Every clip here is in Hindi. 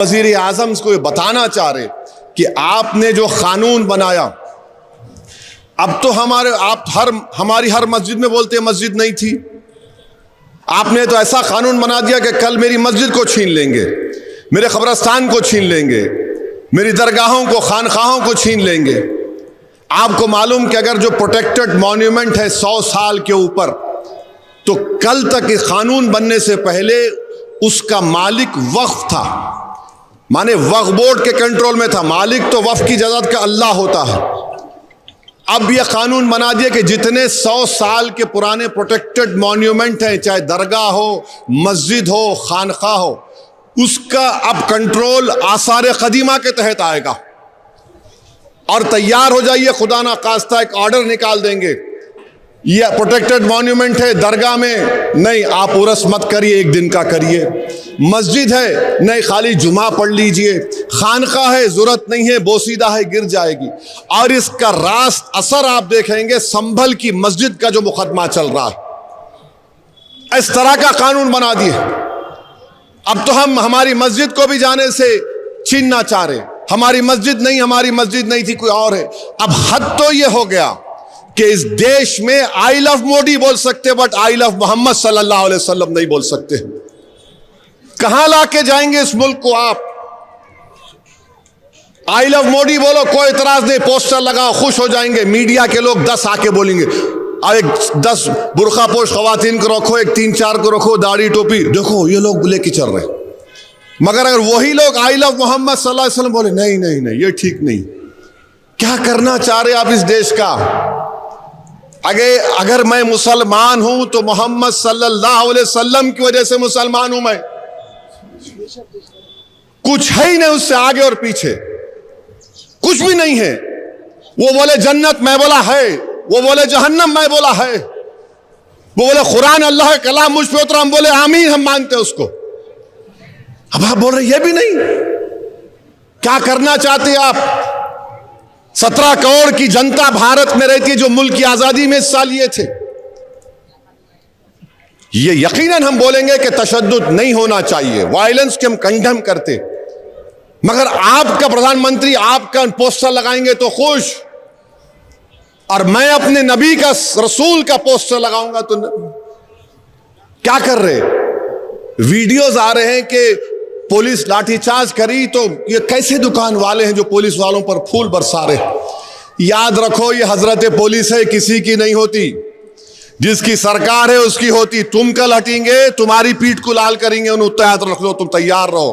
वज़ीर आज़म को ये बताना चाह रहे कि आपने जो कानून बनाया, अब तो हमारी हर मस्जिद में बोलते हैं मस्जिद नहीं थी। आपने तो ऐसा कानून बना दिया कि कल मेरी मस्जिद को छीन लेंगे, मेरे कब्रस्तान को छीन लेंगे, मेरी दरगाहों को, खानखाहों को छीन लेंगे। आपको मालूम कि अगर जो प्रोटेक्टेड मॉन्यूमेंट है 100 साल के ऊपर, तो कल तक इस कानून बनने से पहले उसका मालिक वक्फ था, माने वक्फ बोर्ड के कंट्रोल में था। मालिक तो वक्फ की इजाजत का अल्लाह होता है। अब यह कानून बना दिया कि जितने 100 साल के पुराने प्रोटेक्टेड मॉन्यूमेंट हैं, चाहे दरगाह हो, मस्जिद हो, खानखा हो, उसका अब कंट्रोल आसार कदीमा के तहत आएगा। और तैयार हो जाइए, खुदा ना खास्ता एक ऑर्डर निकाल देंगे, यह प्रोटेक्टेड मॉन्यूमेंट है, दरगाह में नहीं, आप उर्स मत करिए, एक दिन का करिए। मस्जिद है, नहीं, खाली जुमा पढ़ लीजिए। खानका है, जरूरत नहीं है, बोसीदा है, गिर जाएगी। और इसका रास्त असर आप देखेंगे संभल की मस्जिद का जो मुकदमा चल रहा है, इस तरह का कानून बना दिए। अब तो हम हमारी मस्जिद को भी जाने से छीनना चाह रहे, हमारी मस्जिद नहीं, हमारी मस्जिद नहीं थी, कोई और है। अब हद तो यह हो गया कि इस देश में आई लव मोदी बोल सकते, बट आई लव मोहम्मद सल्लल्लाहु अलैहि वसल्लम नहीं बोल सकते। कहां लाके जाएंगे इस मुल्क को आप? आई लव मोदी बोलो, कोई इतराज नहीं, पोस्टर लगाओ, खुश हो जाएंगे। मीडिया के लोग 10 आके बोलेंगे, और एक 10 बुरखा पोश खवातीन को रखो, एक 3-4 को रखो, दाढ़ी टोपी, देखो ये लोग लेके चल रहे। मगर अगर वही लोग आई लव मोहम्मद सल्लल्लाहु अलैहि वसल्लम बोले, नहीं नहीं नहीं, ये ठीक नहीं। क्या करना चाह रहे आप इस देश का? अगर मैं मुसलमान हूं तो मोहम्मद सल्लल्लाहु अलैहि वसल्लम की वजह से मुसलमान हूं। मैं कुछ है ही नहीं, उससे आगे और पीछे कुछ भी नहीं है। वो बोले जन्नत, मैं बोला है। वो बोले जहन्नम, मैं बोला है। वो बोले कुरान अल्लाह का कलाम मुझ पे उतरा, हम बोले आमीन, हम मानते हैं उसको। अब आप बोल रहे ये भी नहीं। क्या करना चाहते आप? 17 करोड़ की जनता भारत में रहती है जो मुल्क की आजादी में हिस्सा लिए थे। ये यकीनन हम बोलेंगे कि तशद्दुद नहीं होना चाहिए, वायलेंस के हम कंडेम करते। मगर आपका प्रधानमंत्री आपका पोस्टर लगाएंगे तो खुश, और मैं अपने नबी का, रसूल का पोस्टर लगाऊंगा तो क्या कर रहे? वीडियोस आ रहे हैं कि पुलिस लाठीचार्ज करी, तो ये कैसे दुकान वाले हैं जो पुलिस वालों पर फूल बरसा रहे? याद रखो, ये हजरत पुलिस है, किसी की नहीं होती। जिसकी सरकार है उसकी होती। तुम कल हटेंगे, तुम्हारी पीठ को लाल करेंगे, उन्हें तैयार रख लो, तुम तैयार रहो।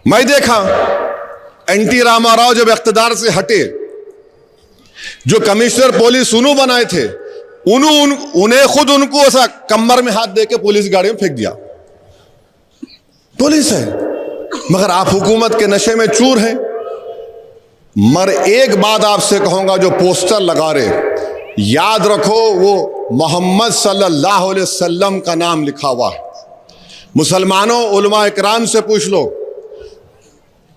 मैं देखा एनटी रामा राव जब इख्तिदार से हटे, जो कमिश्नर पुलिस उन्होंने बनाए थे, उन्हें खुद उनको ऐसा कमर में हाथ देके पुलिस गाड़ी में फेंक दिया। पुलिस है, मगर आप हुकूमत के नशे में चूर हैं। मगर एक बात आपसे कहूंगा, जो पोस्टर लगा रहे, याद रखो वो मोहम्मद सल्लल्लाहु अलैहि वसल्लम का नाम लिखा हुआ है। मुसलमानों, उलमा इकराम से पूछ लो,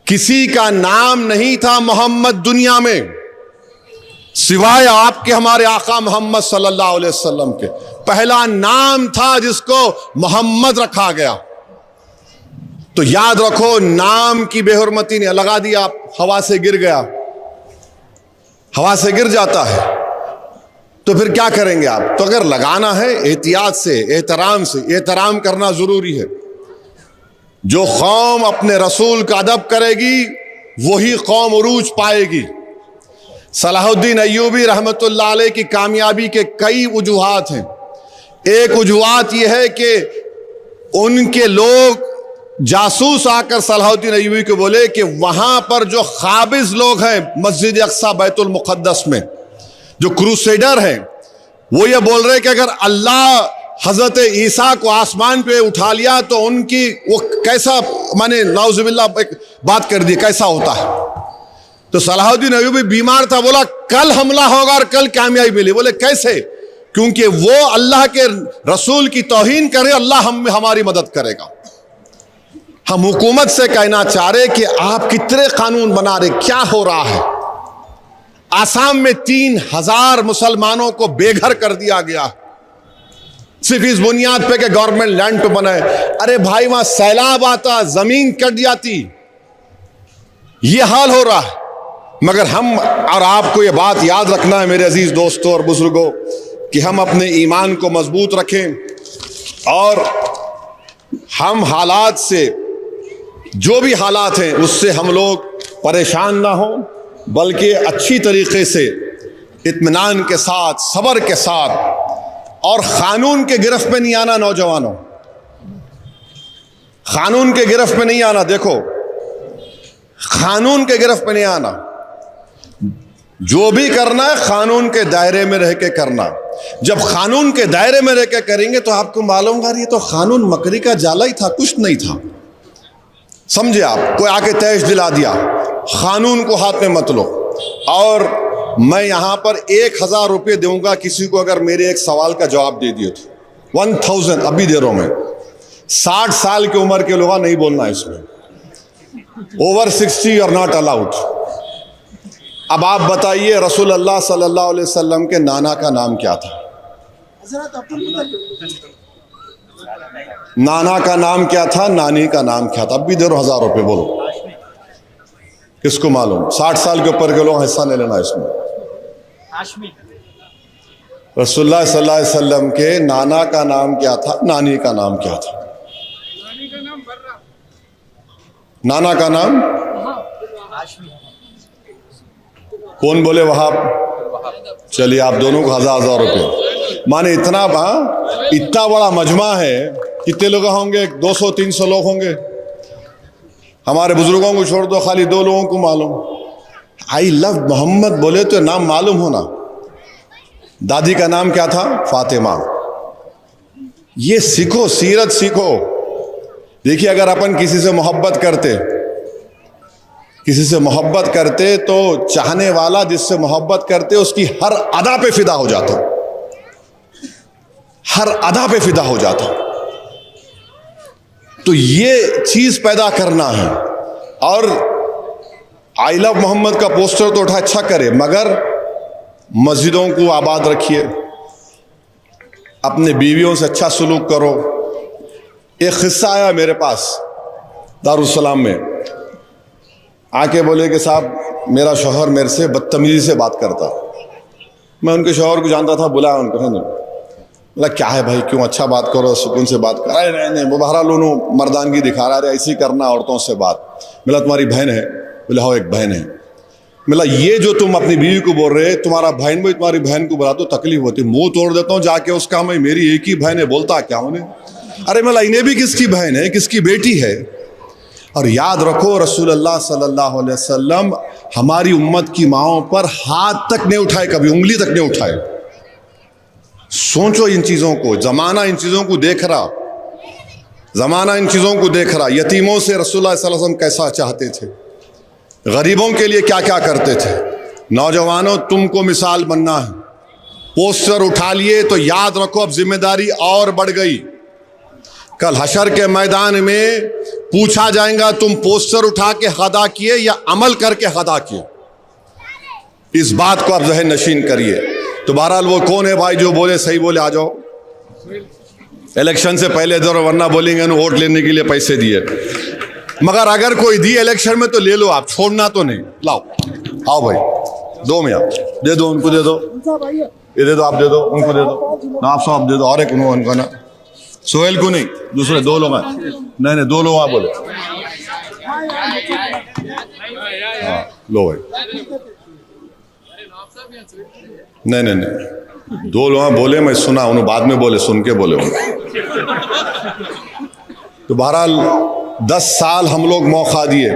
किसी का नाम नहीं था मोहम्मद दुनिया में सिवाय आपके, हमारे आका मोहम्मद सल्लल्लाहु अलैहि वसल्लम के। पहला नाम था जिसको मोहम्मद रखा गया। तो याद रखो, नाम की बेहुरमती ने लगा दिया, हवा से गिर गया, हवा से गिर जाता है, तो फिर क्या करेंगे आप? तो अगर लगाना है एहतियात से, एहतराम से, एहतराम करना जरूरी है। जो कौम अपने रसूल का अदब करेगी वही कौम उरूज पाएगी। सलाहुद्दीन अय्यूबी रहमतुल्लाह अलैह की कामयाबी के कई वजूहात हैं। एक वजूहात यह है कि उनके लोग जासूस आकर सलाहुद्दीन अय्यूबी को बोले कि वहां पर जो खाबिज लोग हैं मस्जिद अक्सा बैतुल मुक़द्दस में, जो क्रूसेडर हैं, वो ये बोल रहे कि अगर अल्लाह हजरत ईसा को आसमान पे उठा लिया तो उनकी वो कैसा, माने नाउज़ुबिल्लाह एक बात कर दी, कैसा होता है। तो सलाहुद्दीन अय्यूबी बीमार था, बोला कल हमला होगा और कल कामयाबी मिली। बोले कैसे? क्योंकि वो अल्लाह के रसूल की तौहीन करे, अल्लाह हमारी मदद करेगा। हम हुकूमत से कहना चाह रहे कि आप कितने कानून बना रहे, क्या हो रहा है? आसाम में 3000 मुसलमानों को बेघर कर दिया गया। सिर्फ इस बुनियाद पे कि गवर्नमेंट लैंड पे बनाए। अरे भाई वहां सैलाब आता, जमीन कट जाती, ये हाल हो रहा है। मगर हम और आपको ये बात याद रखना है मेरे अजीज दोस्तों और बुजुर्गों कि हम अपने ईमान को मजबूत रखें और हम हालात से, जो भी हालात हैं उससे हम लोग परेशान ना हो, बल्कि अच्छी तरीके से इत्मीनान के साथ, सब्र के साथ, और कानून के गिरफ्त में नहीं आना। नौजवानों, कानून के गिरफ्त में नहीं आना। देखो, कानून के गिरफ्त में नहीं आना। जो भी करना है कानून के दायरे में रह के करना। जब कानून के दायरे में रह के करेंगे तो आपको मालूम होगा ये तो कानून मकड़ी का जाला ही था, कुछ नहीं था। समझे आप? कोई आके तैश दिला दिया, कानून को हाथ में मत लो। और मैं यहां पर 1000 रुपये दूंगा किसी को अगर मेरे एक सवाल का जवाब दे दिए तो। 1000 अभी दे रहा हूं मैं। 60 साल की उम्र के लोग नहीं बोलना इसमें। Over 60 are not allowed. अब आप बताइए रसूल अल्लाह सल्लल्लाहु अलैहि वसल्लम के नाना का नाम क्या था? नाना का नाम क्या था? नानी का नाम क्या था? अब भी दे रहा 1000 रुपये, बोलो किसको मालूम? 60 साल के ऊपर के लोग हिस्सा नहीं लेना इसमें। रसूलुल्लाह सल्लल्लाहु अलैहि वसल्लम के नाना का नाम क्या था? नानी का नाम क्या था? नाना का नाम कौन बोले? वहाब। चलिए आप दोनों को 1000 रुपये माने। इतना बड़ा मजमा है, कितने लोग होंगे? 200-300 लोग होंगे। हमारे बुजुर्गों को छोड़ दो, खाली 2 लोगों को मालूम। आई लव मोहम्मद बोले तो नाम मालूम होना। दादी का नाम क्या था? फातिमा। ये सीखो, सीरत सीखो। देखिए, अगर अपन किसी से मोहब्बत करते तो चाहने वाला जिससे मोहब्बत करते उसकी हर अदा पे फिदा हो जाता, हर अदा पे फिदा हो जाता। तो ये चीज पैदा करना है। और आई लव मोहम्मद का पोस्टर तो उठा, अच्छा करे, मगर मस्जिदों को आबाद रखिए, अपने बीवियों से अच्छा सलूक करो। एक किस्सा आया मेरे पास दारुस्सलाम में, आके बोले कि साहब मेरा शौहर मेरे से बदतमीजी से बात करता। मैं उनके शौहर को जानता था, बुलाया उनको। बोला क्या है भाई, क्यों? अच्छा बात करो, सुकून से बात कर। अरे नहीं, वो बहरहाल उन्होंने मर्दानगी दिखा रहा है, ऐसी करना औरतों से बात। मिला तुम्हारी बहन है? बोले हाँ एक बहन है। मिला ये जो तुम अपनी बीवी को बोल रहे, तुम्हारा बहन भाई तुम्हारी बहन को बुला तो तकलीफ होती, मुंह तोड़ देता हूँ जाके उसका। मैं मेरी एक ही बहन है, बोलता क्या उन्हें? अरे मिला इन्हें भी किसकी बहन है, किसकी बेटी है? और याद रखो रसूलुल्लाह सल्लल्लाहु अलैहि वसल्लम हमारी उम्मत की माओं पर हाथ तक नहीं उठाए, कभी उंगली तक नहीं उठाए। सोचो इन चीजों को। जमाना इन चीजों को देख रहा, जमाना इन चीजों को देख रहा। यतीमों से रसूलुल्लाह सल्लल्लाहु अलैहि वसल्लम कैसा चाहते थे, गरीबों के लिए क्या क्या करते थे। नौजवानों, तुमको मिसाल बनना है। पोस्टर उठा लिए तो याद रखो अब जिम्मेदारी और बढ़ गई। कल हशर के मैदान में पूछा जाएगा तुम पोस्टर उठा के अदा किए या अमल करके अदा किए। इस बात को आप ज़हन नशीन करिए। तो बहरहाल वो कौन है भाई जो बोले सही बोले आ जाओ, इलेक्शन से पहले दो, वरना बोलेंगे वोट लेने के लिए पैसे दिए। मगर अगर कोई दिए इलेक्शन में तो ले लो आप, छोड़ना तो नहीं। लाओ आओ भाई, दो में आप दे दो, उनको दे दो, ये दे दो, आप दे दो, उनको दे दो ना, आप सब दे दो। और एक उनका ना, सोहेल को नहीं, दूसरे 2 लोग हैं। नहीं 2 लोग आप बोले। हाँ लो भाई। नहीं 2 लोग बोले, मैं सुना, उन्होंने बाद में बोले, सुन के बोले। तो बहरहाल 10 साल हम लोग मौका दिए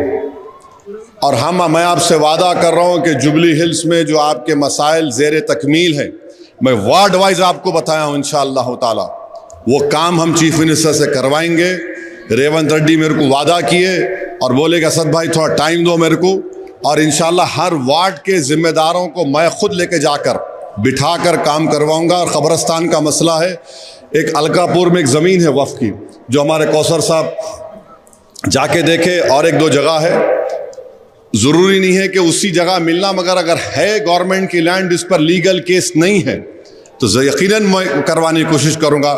और मैं आपसे वादा कर रहा हूं कि जुबली हिल्स में जो आपके मसाइल ज़ेर तकमील हैं, मैं वार्ड वाइज आपको बताया हूं इंशाअल्लाह ताला। वो काम हम चीफ मिनिस्टर से करवाएंगे। रेवंत रेड्डी मेरे को वादा किए और बोले कि असद भाई थोड़ा टाइम दो मेरे को, और इंशाअल्लाह हर वार्ड के जिम्मेदारों को मैं खुद लेके जाकर बिठाकर काम करवाऊंगा। और क़ब्रस्तान का मसला है, एक अलकापुर में एक ज़मीन है वफ़ की, जो हमारे कौसर साहब जाके देखे, और 1-2 जगह है। ज़रूरी नहीं है कि उसी जगह मिलना, मगर अगर है गवर्नमेंट की लैंड, इस पर लीगल केस नहीं है, तो यकीनन मैं करवाने की कोशिश करूँगा।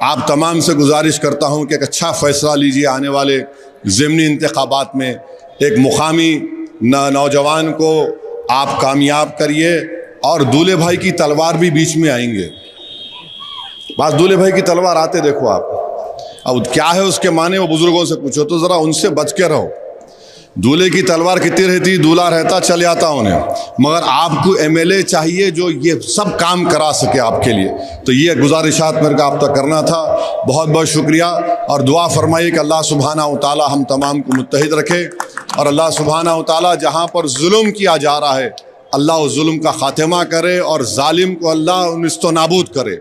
आप तमाम से गुजारिश करता हूँ कि एक अच्छा फ़ैसला लीजिए। आने वाले ज़िमनी इंतखाबात में एक मुकामी नौजवान को आप कामयाब करिए। और दूल्हे भाई की तलवार भी बीच में आएंगे। बस दूल्हे भाई की तलवार आते देखो आप। अब क्या है उसके माने, वो बुजुर्गों से पूछो तो ज़रा उनसे बच के रहो। दूल्हे की तलवार कितनी रहती, दूल्हा रहता चल जाता उन्हें, मगर आपको एमएलए चाहिए जो ये सब काम करा सके आपके लिए। तो ये गुजारिशात मेरे को आप तक करना था। बहुत बहुत शुक्रिया और दुआ फरमाइए कि अल्लाह सुब्हानहू व तआला हम तमाम को मुत्तहिद रखे और अल्लाह सुब्हानहू व तआला जहाँ पर जुल्म किया जा रहा है अल्लाह उस जुल्म का खात्मा करे और जालिम को अल्लाह निस्तो नाबूद करे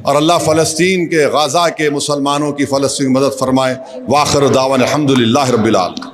और अल्लाह फ़लस्तीन के गाज़ा के मुसलमानों की फ़लस्तीन मदद फरमाए। वाखिर दावन अल्हम्दुलिल्लाहि रब्बिल आलमीन।